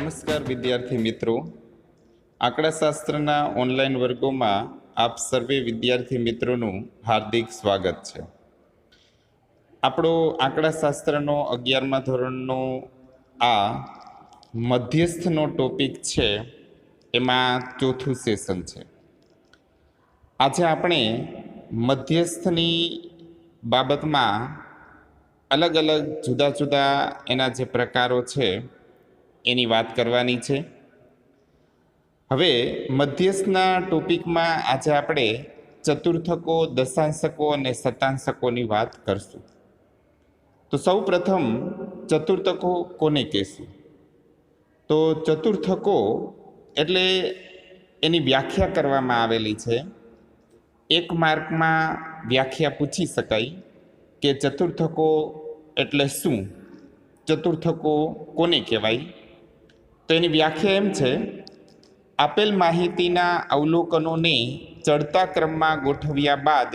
નમસ્કાર વિદ્યાર્થી મિત્રો, આંકડાશાસ્ત્રના ઓનલાઈન વર્ગોમાં આપ સર્વે વિદ્યાર્થી મિત્રોનું હાર્દિક સ્વાગત છે. આપણો આંકડાશાસ્ત્રનો 11મા ધોરણનો આ મધ્યસ્થનો ટોપિક છે, એમાં ચોથું સેશન છે. આજે આપણે મધ્યસ્થની બાબતમાં અલગ અલગ જુદા જુદા એના જે પ્રકારો છે એની વાત કરવાની છે. હવે મધ્યસ્થના ટોપિકમાં આજે આપણે ચતુર્થકો, દશાંશકો અને શતાંશકોની વાત કરશું. તો સૌ પ્રથમ ચતુર્થકો કોને કહેશું? તો ચતુર્થકો એટલે એની વ્યાખ્યા કરવામાં આવેલી છે. એક માર્કમાં વ્યાખ્યા પૂછી શકાય કે ચતુર્થકો એટલે શું, ચતુર્થકો કોને કહેવાય? તો એની વ્યાખ્યા એમ છે: આપેલ માહિતીના અવલોકનોને ચડતા ક્રમમાં ગોઠવ્યા બાદ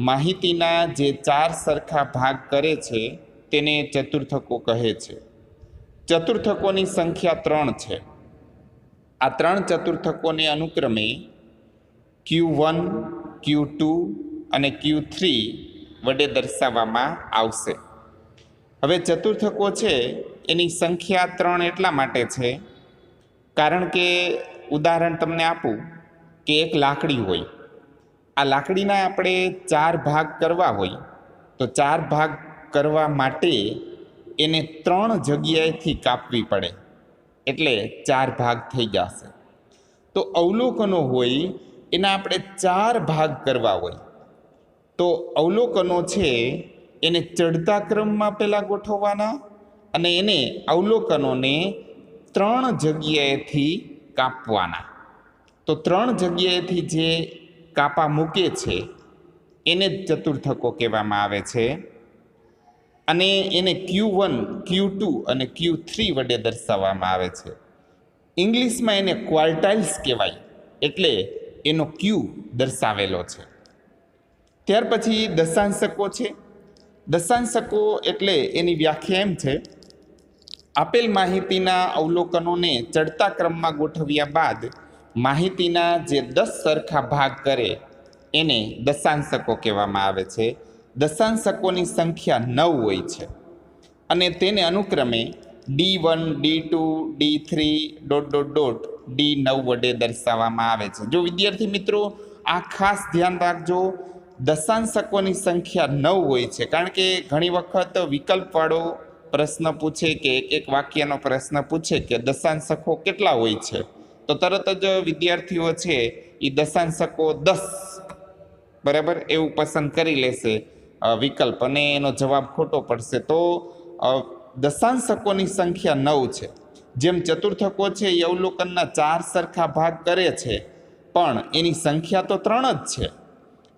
માહિતીના જે 4 સરખા ભાગ કરે છે તેને ચતુર્થકો કહે છે. ચતુર્થકોની સંખ્યા 3 છે. આ 3 ચતુર્થકોને અનુક્રમે Q1, Q2 અને Q3 વડે દર્શાવવામાં આવશે. હવે ચતુર્થકો છે એની સંખ્યા 3 એટલા માટે છે કારણ કે ઉદાહરણ તમને આપું કે એક લાકડી હોય. આ લાકડીના આપણે 4 ભાગ કરવા હોય તો 4 ભાગ કરવા માટે એને 3 જગ્યાએથી કાપવી પડે, એટલે 4 ભાગ થઈ જશે. તો અવલોકનો હોય એના આપણે 4 ભાગ કરવા હોય તો અવલોકનો છે એને ચડતા ક્રમમાં પહેલાં ગોઠવવાના અને એને અવલોકનોને 3 જગ્યાએથી કાપવાના. તો 3 જગ્યાએથી જે કાપા મૂકે છે એને જ ચતુર્થકો કહેવામાં આવે છે અને એને Q1, Q2 અને Q3 વડે દર્શાવવામાં આવે છે. ઇંગ્લિશમાં એને ક્વાર્ટાઇલ્સ કહેવાય, એટલે એનો Q દર્શાવેલો છે. ત્યાર પછી દશાંશકો છે. દશાંશકો એટલે એની વ્યાખ્યા એમ છે: આપેલ માહિતીના અવલોકનોને ચડતા ક્રમમાં ગોઠવ્યા બાદ માહિતીના જે 10 સરખા ભાગ કરે એને દશાંશકો કહેવામાં આવે છે. દશાંશકોની સંખ્યા 9 હોય છે અને તેને અનુક્રમે D1, D2, D3... D9 વડે દર્શાવવામાં આવે છે. જો વિદ્યાર્થી મિત્રો આ ખાસ ધ્યાન રાખજો, દશાંશકોની સંખ્યા 9 હોય છે કારણ કે ઘણી વખત વિકલ્પવાળો પ્રશ્ન પૂછે કે એક વાક્યનો પ્રશ્ન પૂછે કે દશાંશકો કેટલા હોય છે, તો તરત જ વિદ્યાર્થીઓ છે એ દશાંશકો 10 બરાબર એવું પસંદ કરી લેશે વિકલ્પ, અને એનો જવાબ ખોટો પડશે. તો દશાંશકોની સંખ્યા 9 છે. જેમ ચતુર્થકો છે એ અવલોકનના 4 સરખા ભાગ કરે છે પણ એની સંખ્યા તો 3 જ છે,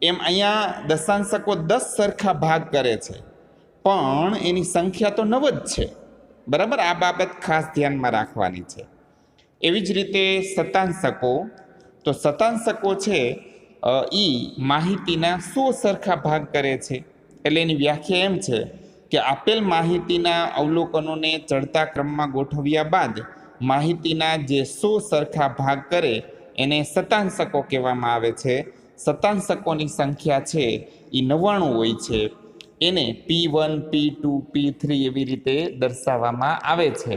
એમ અહીંયા દશાંશકો 10 સરખા ભાગ કરે છે પણ એની સંખ્યા તો 9 જ છે. બરાબર, આ બાબત ખાસ ધ્યાનમાં રાખવાની છે. એવી જ રીતે શતાંશકો. તો શતાંશકો છે એ માહિતીના 100 સરખા ભાગ કરે છે. એટલે એની વ્યાખ્યા એમ છે કે આપેલ માહિતીના અવલોકનોને ચડતા ક્રમમાં ગોઠવ્યા બાદ માહિતીના જે 100 સરખા ભાગ કરે એને શતાંશકો કહેવામાં આવે છે. શતાંશકોની સંખ્યા છે એ 99 હોય છે. એને P1, P2, P3 એવી રીતે દર્શાવવામાં આવે છે.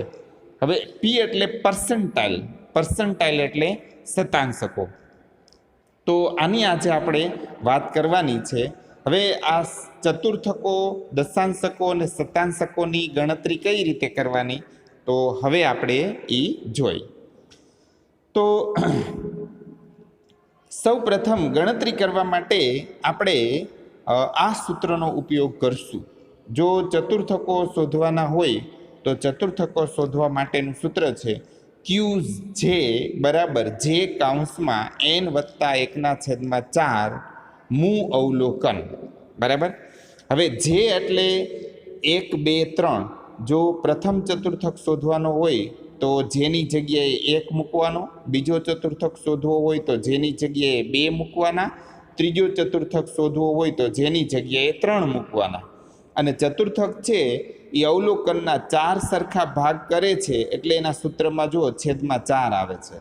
હવે P એટલે પર્સન્ટાઇલ, પર્સન્ટાઇલ એટલે શતાંશકો. તો આની આજે આપણે વાત કરવાની છે. હવે આ ચતુર્થકો, દશાંશકો અને શતાંશકોની ગણતરી કઈ રીતે કરવાની, તો હવે આપણે એ જોઈ. તો સૌ પ્રથમ ગણતરી કરવા માટે આપણે આ સૂત્રનો ઉપયોગ કરશું. જો ચતુર્થકો શોધવાના હોય તો ચતુર્થકો શોધવા માટેનું સૂત્ર છે QJ બરાબર J કૌંસમાં n+1/4 મૂ અવલોકન. બરાબર. હવે J એટલે 1, 2, 3. જો પ્રથમ ચતુર્થક શોધવાનો હોય તો જેની જગ્યાએ 1 મૂકવાનો, બીજો ચતુર્થક શોધવો હોય તો જેની જગ્યાએ 2 મૂકવાના, ત્રીજો ચતુર્થક શોધવો હોય તો જેની જગ્યાએ 3 મૂકવાના. અને ચતુર્થક છે એ અવલોકનના 4 સરખા ભાગ કરે છે, એટલે એના સૂત્રમાં જુઓ છેદમાં 4 આવે છે.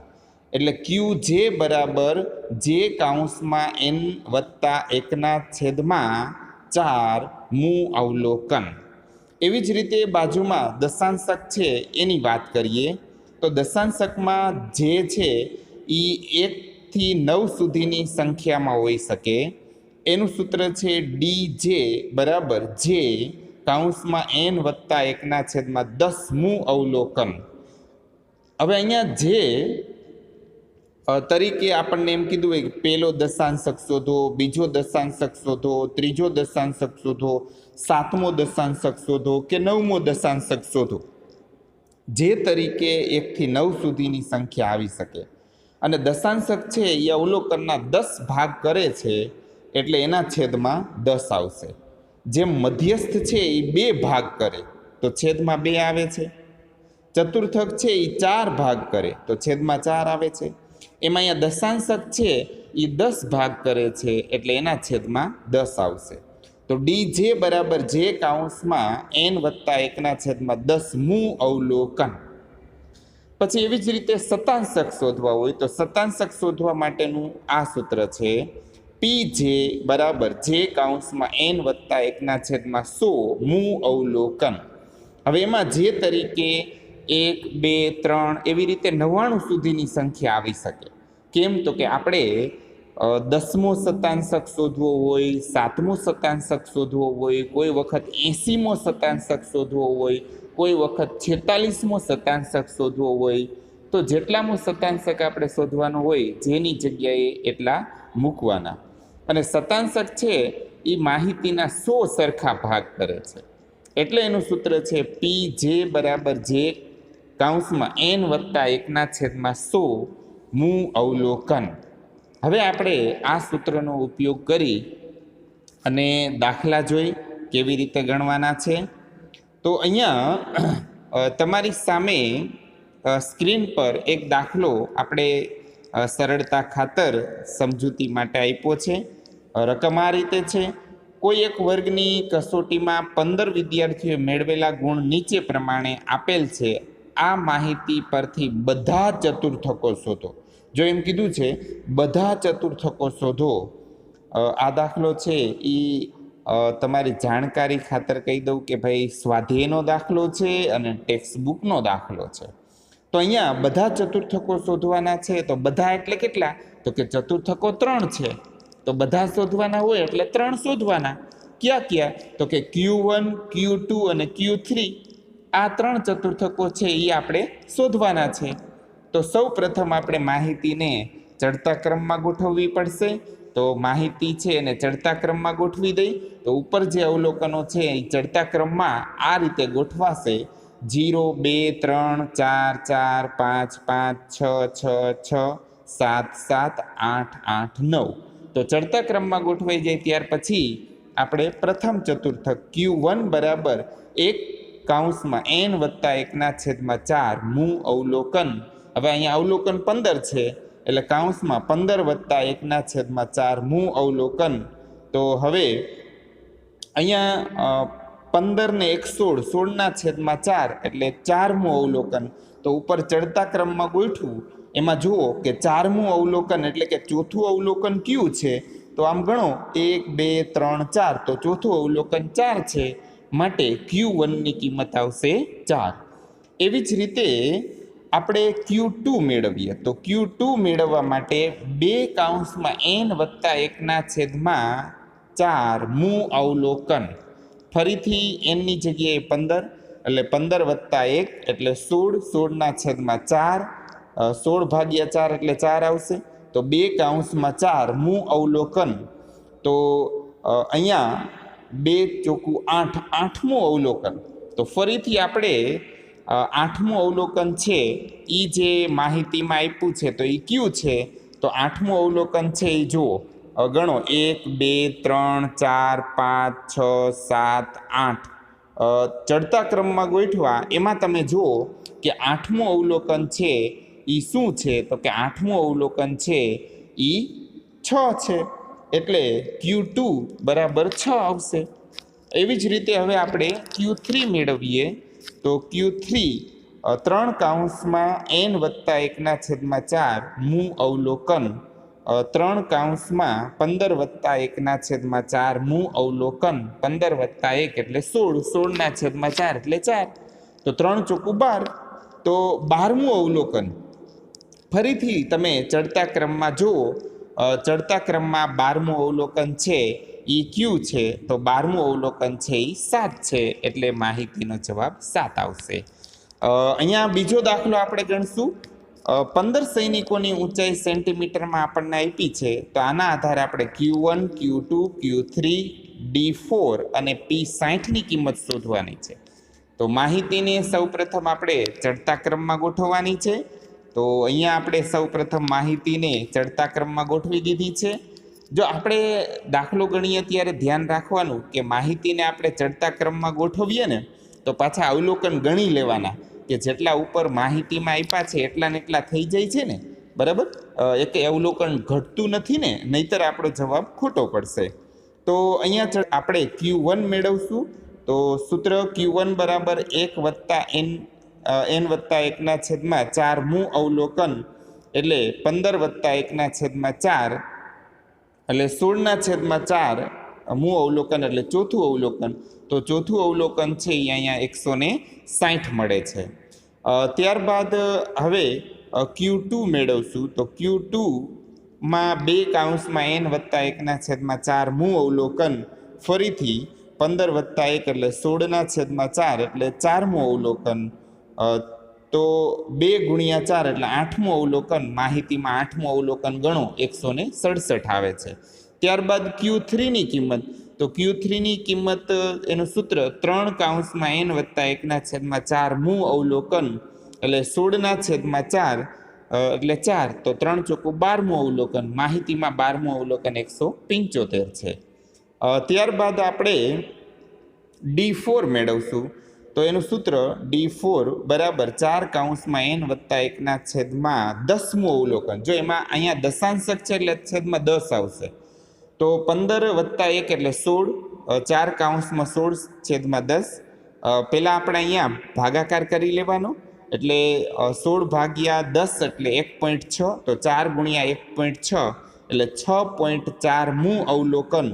એટલે ક્યુ જે બરાબર જે કૌંસમાં n વત્તા 1ના છેદમાં 4 મું અવલોકન. એવી જ રીતે બાજુમાં દશાંશક છે એની વાત કરીએ તો દશાંશકમાં જે છે એ 1 થી 9 સુધીની સંખ્યામાં હોઈ શકે. એનું સૂત્ર છે dj બરાબર જે કૌંસમાં n વત્તા 1ના છેદમાં 10 મું અવલોકન. હવે અહીંયા જે તરીકે આપણને એમ કીધું હોય કે પહેલો દશાંશક શોધો, બીજો દશાંશક શોધો, ત્રીજો દશાંશક શોધો, 7મો દશાંશક શોધો કે 9મો દશાંશક શોધો. જે તરીકે 1 થી 9 સુધીની સંખ્યા આવી શકે. અને દશાંશક છે એ અવલોકનના 10 ભાગ કરે છે, એટલે એના છેદમાં 10 આવશે. જેમ મધ્યસ્થ છે એ 2 ભાગ કરે તો છેદમાં 2 આવે છે. ચતુર્થક છે એ 4 ભાગ કરે તો છેદમાં 4 આવે છે. એમાં અહીંયા દશાંશક છે એ 10 ભાગ કરે છે, એટલે એના છેદમાં 10 આવશે. તો ડી જે બરાબર જે કૌંસમાં n વત્તા 1ના છેદમાં 10 મું અવલોકન. પછી એવી જ રીતે શતાંશક શોધવા હોય તો શતાંશક શોધવા માટેનું આ સૂત્ર છે પી જે બરાબર જે કૌંસમાં n વત્તા 1ના છેદમાં 100 મું અવલોકન. હવે એમાં જે તરીકે 1, 2, 3 એવી રીતે 99 સુધીની સંખ્યા આવી શકે. કેમ તો કે આપણે 10મો શતાંશક શોધવો હોય, 7મો શતાંશક શોધવો હોય, કોઈ વખત 80મો શતાંશક શોધવો હોય, કોઈ વખત 46મો શતાંશક શોધવો હોય. તો જેટલામો શતાંશક આપણે શોધવાનો હોય જેની જગ્યાએ એટલા મૂકવાના. અને શતાંશક છે એ માહિતીના 100 સરખા ભાગ કરે છે, એટલે એનું સૂત્ર છે પી જે બરાબર જે કૌંસમાં n વત્તા 1ના છેદમાં 100 મું અવલોકન. હવે આપણે આ સૂત્રનો ઉપયોગ કરી અને દાખલા જોઈ કેવી રીતે ગણવાના છે. તો અહીંયા તમારી સામે સ્ક્રીન પર એક દાખલો આપણે સરળતા ખાતર સમજૂતી માટે આપ્યો છે. રકમ આ રીતે છે. કોઈ એક વર્ગની કસોટીમાં 15 વિદ્યાર્થીઓએ મેળવેલા ગુણ નીચે પ્રમાણે આપેલ છે. આ માહિતી પરથી બધા ચતુર્થકો શોધો. જો એમ કીધું છે બધા ચતુર્થકો શોધો, આ દાખલો છે એ તમારી જાણકારી ખાતર કહી દઉં કે ભાઈ સ્વાધ્યાયનો દાખલો છે અને ટેક્સ્ટબુકનો દાખલો છે. તો અહીંયા બધા ચતુર્થકો શોધવાના છે. તો બધા એટલે કેટલા? તો કે ચતુર્થકો 3 છે. તો બધા શોધવાના હોય એટલે 3 શોધવાના. ક્યાં ક્યાં? તો કે Q1, Q2 અને Q3 આ 3 ચતુર્થકો છે એ આપણે શોધવાના છે. તો સૌ પ્રથમ આપણે માહિતીને ચડતા ક્રમમાં ગોઠવવી પડશે. તો માહિતી છે એને ચડતા ક્રમમાં ગોઠવી દઈ તો ઉપર જે અવલોકનો છે એ ચડતા ક્રમમાં આ રીતે ગોઠવાશે 0, 2, 3, 4, 4, 5, 5, 6, 6, 6, 7, 7, 8, 8, 9. તો ચડતા ક્રમમાં ગોઠવાઈ જાય ત્યાર પછી આપણે પ્રથમ ચતુર્થક Q1 બરાબર 1 કૌંસમાં n વત્તા 1ના છેદમાં 4 મું અવલોકન. હવે અહીંયા અવલોકન 15 છે એટલે કૌંસમાં 15 વત્તા 1ના છેદમાં 4 મું અવલોકન. તો હવે અહીંયા 15 ને 1 16, 16ના છેદમાં 4 એટલે 4મું અવલોકન. તો ઉપર ચડતા ક્રમમાં ગોઠવું એમાં જુઓ કે 4મું અવલોકન એટલે કે ચોથું અવલોકન કયું છે? તો આમ ગણો 1, 2, 3, 4. તો ચોથું અવલોકન 4 છે, માટે Q1ની કિંમત આવશે 4. એવી જ રીતે આપણે Q2 મેળવીએ. તો Q2 મેળવવા માટે 2 કૌંસમાં n વત્તા 1ના છેદમાં 4 મું અવલોકન. ફરીથી nની જગ્યાએ 15 એટલે 15 વત્તા 1 એટલે 16, 16ના છેદમાં 4, 16 ભાગ્યા 4 એટલે 4 આવશે. તો 2 કૌંસમાં 4 મું અવલોકન. તો અહીંયા 2 ચોકું 8, 8મું અવલોકન. તો ફરીથી આપણે 8મું અવલોકન છે એ જે માહિતીમાં આપ્યું છે તો એ કયું છે? તો 8મું અવલોકન છે એ જુઓ ગણો 1, 2, 3, 4, 5, 6, 7, 8. ચડતા ક્રમમાં ગોઠવા એમાં તમે જુઓ કે 8મું અવલોકન છે એ શું છે? તો કે 8મું અવલોકન છે એ 6 છે, એટલે Q2 બરાબર 6 આવશે. એવી જ રીતે હવે આપણે Q3 મેળવીએ તો Q3 3 કૌંસમાં n વત્તા 1/4 મૂ અવલોકન 3 કૌંસમાં 15 વત્તા 1/4 મૂ અવલોકન 15 વત્તા 1 એટલે 16 16/4 એટલે 4 તો 3 ચોકું 12 તો 12મું અવલોકન ફરીથી તમે ચડતા ક્રમમાં જુઓ ચડતા ક્રમમાં 12મું અવલોકન છે એ ક્યુ છે તો 12મું અવલોકન છે એ 7 છે એટલે માહિતીનો જવાબ 7 આવશે અહીંયા બીજો દાખલો આપણે ગણશું 15 સૈનિકોની ઊંચાઈ સેન્ટીમીટરમાં આપણને આપી છે તો આના આધારે આપણે Q1 Q2 Q3 D4 અને P60ની કિંમત શોધવાની છે તો માહિતીને સૌપ્રથમ આપણે ચડતા ક્રમમાં ગોઠવવાની છે તો અહીંયા આપણે સૌપ્રથમ માહિતીને ચડતા ક્રમમાં ગોઠવી દીધી છે જો આપણે દાખલો ગણીએ ત્યારે ધ્યાન રાખવાનું કે માહિતીને આપણે ચડતા ક્રમમાં ગોઠવીએ ને તો પાછા અવલોકન ગણી લેવાના કે જેટલા ઉપર માહિતીમાં આપ્યા છે એટલા ને એટલા થઈ જાય છે ને બરાબર એક અવલોકન ઘટતું નથી ને નહીતર આપણો જવાબ ખોટો પડશે તો અહીંયા આપણે Q1 મેળવશું તો સૂત્ર Q1 બરાબર 1 વત્તા n વત્તા 1/4 મૂ અવલોકન એટલે 15 વત્તા 1/4 એટલે 16/4 મૂ અવલોકન એટલે ચોથું અવલોકન તો ચોથું અવલોકન છે એ અહીંયા 160 મળે છે ત્યારબાદ હવે Q2 મેળવશું તો Q2માં 2 કૌંસમાં n વત્તા 1/4 મૂ અવલોકન ફરીથી 15 વત્તા 1 એટલે 16/4 એટલે 4મું અવલોકન તો 2 ગુણ્યા 4 એટલે 8મું અવલોકન માહિતીમાં 8મું અવલોકન ગણો 167 આવે છે ત્યારબાદ Q3ની કિંમત તો Q3ની કિંમત એનું સૂત્ર 3 કૌંસમાં n વત્તા 1/4 મૂ અવલોકન એટલે 16/4 એટલે 4 તો 3 ચોકું 12મું અવલોકન માહિતીમાં 12મું અવલોકન 175 છે ત્યારબાદ આપણે D4 મેળવશું તો એનું સૂત્ર D4 બરાબર 4 કૌંસમાં n વત્તા 1/10મું અવલોકન જો એમાં અહીંયા દશાંશક છે એટલે છેદમાં 10 આવશે તો 15 વત્તા 1 એટલે 16 4 કૌંસમાં 16/10 પહેલાં આપણે અહીંયા ભાગાકાર કરી લેવાનો એટલે 16 ભાગ્યા 10 એટલે 1.6 તો 4 ગુણ્યા 1.6 એટલે 6.4મું અવલોકન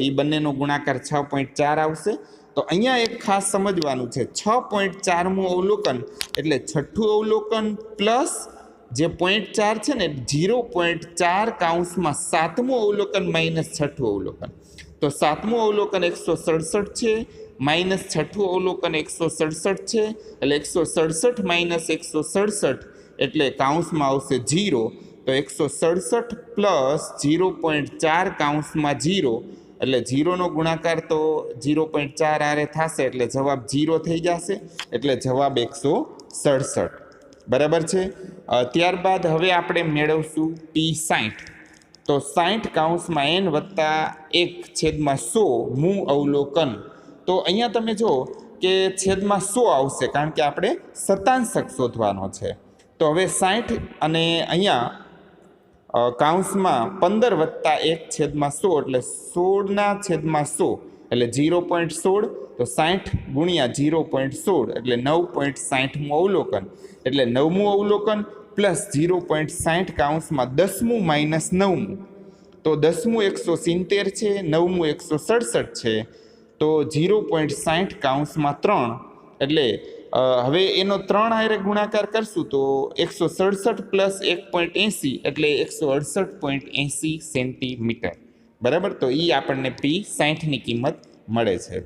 એ બંનેનો ગુણાકાર 6.4 આવશે તો અહીંયા એક ખાસ સમજવાનું છે 6.4મું અવલોકન એટલે છઠ્ઠું અવલોકન પ્લસ જે 0.4 છે ને 0.4 કૌંસમાં 7મું અવલોકન માઇનસ છઠ્ઠું અવલોકન તો 7મું અવલોકન 167 છે માઇનસ છઠ્ઠું અવલોકન 167 છે એટલે 167 માઇનસ 167 એટલે કૌંસમાં આવશે 0 તો 167 પ્લસ 0.4 કૌંસમાં 0 એટલે 0નો ગુણાકાર તો 0.4 આરે થશે એટલે જવાબ 0 થઈ જશે એટલે જવાબ 167 બરાબર છે ત્યારબાદ હવે આપણે મેળવશું P60 તો 60 કૌંસમાં n વત્તા 1/100 મૂ અવલોકન તો અહીંયા તમે જો કે છેદમાં 100 આવશે કારણ કે આપણે શતાંશક શોધવાનો છે તો હવે 60 અને અહીંયા કૌંસમાં 15 વત્તા 1/100 એટલે 16/100 એટલે 0.16 તો 60 ગુણ્યા 0.16 એટલે 9.60મું અવલોકન એટલે 9મું અવલોકન પ્લસ 0.60 કૌંસમાં 10મું માઇનસ 9મું તો 10મું 170 છે 9મું 167 છે તો 0.60 કૌંસમાં 3 એટલે હવે એનો 3 હારે ગુણાકાર કરશું તો 167 પ્લસ 1.80 એટલે 168.80 સેન્ટીમીટર બરાબર તો એ આપણને P60ની કિંમત મળે છે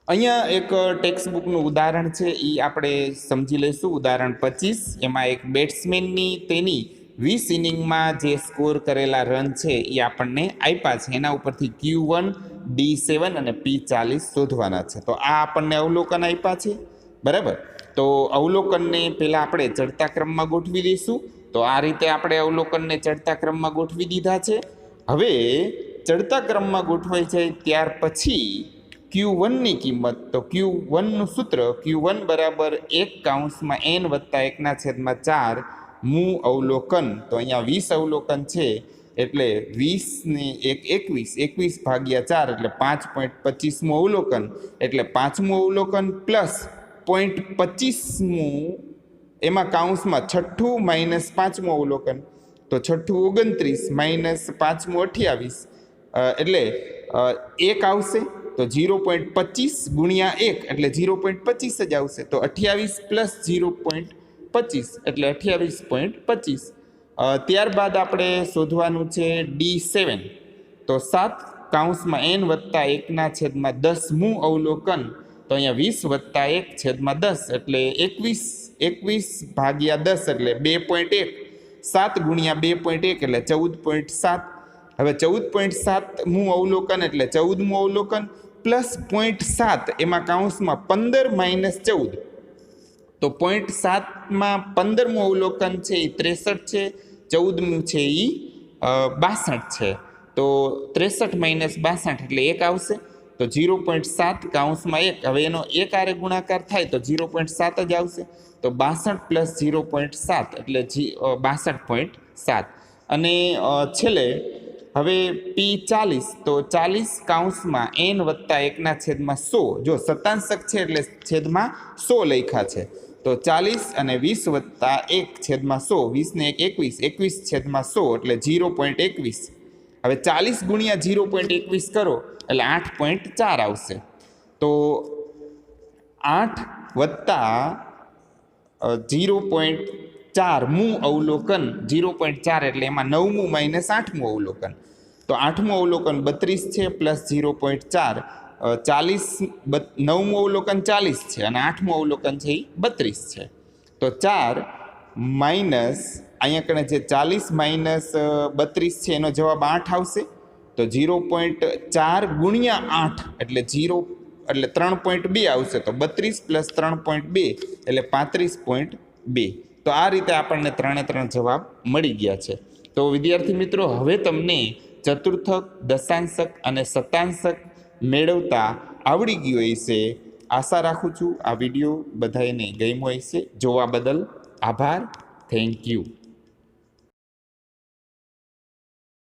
અહીંયા એક ટેક્સ્ટબુકનું ઉદાહરણ છે એ આપણે સમજી લઈશું ઉદાહરણ 25 એમાં એક બેટ્સમેનની તેની 20 ઇનિંગમાં જે સ્કોર કરેલા રન છે એ આપણને આપ્યા છે એના ઉપરથી Q1 D7 અને P40 શોધવાના છે તો આ આપણને અવલોકન આપ્યા છે બરાબર તો અવલોકનને પહેલાં આપણે ચડતા ક્રમમાં ગોઠવી દઈશું તો આ રીતે આપણે અવલોકનને ચડતા ક્રમમાં ગોઠવી દીધા છે હવે ચડતા ક્રમમાં ગોઠવાઈ જાય ત્યાર પછી Q1ની કિંમત તો Q1નું સૂત્ર Q1 બરાબર 1 કૌંસમાં n વત્તા 1/4 મૂ અવલોકન તો અહીંયા 20 અવલોકન છે એટલે 20 ને 1 21, 21 ભાગ્યા 4 એટલે 5.25મું અવલોકન, એટલે 5મું અવલોકન પ્લસ 0.25મું એમાં કાઉન્સમાં છઠ્ઠું માઇનસ 5મું અવલોકન, તો છઠ્ઠું 29 માઇનસ 5મું 28, એટલે 1 આવશે તો 0.25 ગુણ્યા 1 એટલે 0.25 જ આવશે, તો 28 પ્લસ 0.25 એટલે 28.25. ત્યારબાદ આપણે શોધવાનું છે D7, તો 7 કાઉન્સમાં n વત્તા 1/10મું અવલોકન, તો અહીંયા 20 વત્તા 1/10 એટલે 21 ભાગ્યા 10 એટલે 2.1, 7 ગુણ્યા 2.1 એટલે 14.7. હવે 14.7મું અવલોકન એટલે 14મું અવલોકન પ્લસ 0.7 એમાં કાઉન્સમાં 15 માઇનસ 14, તો 0.7માં 15મું અવલોકન છે એ 63 છે, 14મું છે એ 62 છે, તો 63 માઇનસ 62 એટલે 1 આવશે, તો 0.7 કાઉન્સમાં 1, હવે એનો 1 આરે ગુણાકાર થાય તો 0.7 જ આવશે, તો 62 પ્લસ 0.7 એટલે 62.7. અને છેલ્લે હવે P40, તો 40 કાઉન્સમાં n વત્તા 1/100, જો શતાંશક છે એટલે છેદમાં 100 લખ્યા છે, તો 40 અને 20 વત્તા 1/100, 20 ને 1 21, 21/100 એટલે 0.21. હવે 40 ગુણ્યા 0.21 કરો એટલે 8.4 આવશે, તો 8 વત્તા 0.4મું અવલોકન, 0.4 એટલે એમાં 9મું માઇનસ 8મું અવલોકન, તો 8મું અવલોકન 32 છે પ્લસ 0.4, 40, 9મું અવલોકન 40 છે અને 8મું અવલોકન છે એ 32 છે, તો 4 માઇનસ અહીંયા કણે જે 40 માઇનસ 32 છે એનો જવાબ 8 આવશે, તો 0.4 ગુણ્યા 8 એટલે 3.2 આવશે, તો 32 પ્લસ 3.2 એટલે 35.2. તો આ રીતે આપણને 3 જવાબ મળી ગયા છે. તો વિદ્યાર્થી મિત્રો, હવે તમને ચતુર્થક, દશાંશક અને શતાંશક મેળવતા આવડી ગયું હશે. આશા રાખું છું આ વિડીયો બધાને ગમ્યો હશે. જોવા બદલ આભાર. Thank you.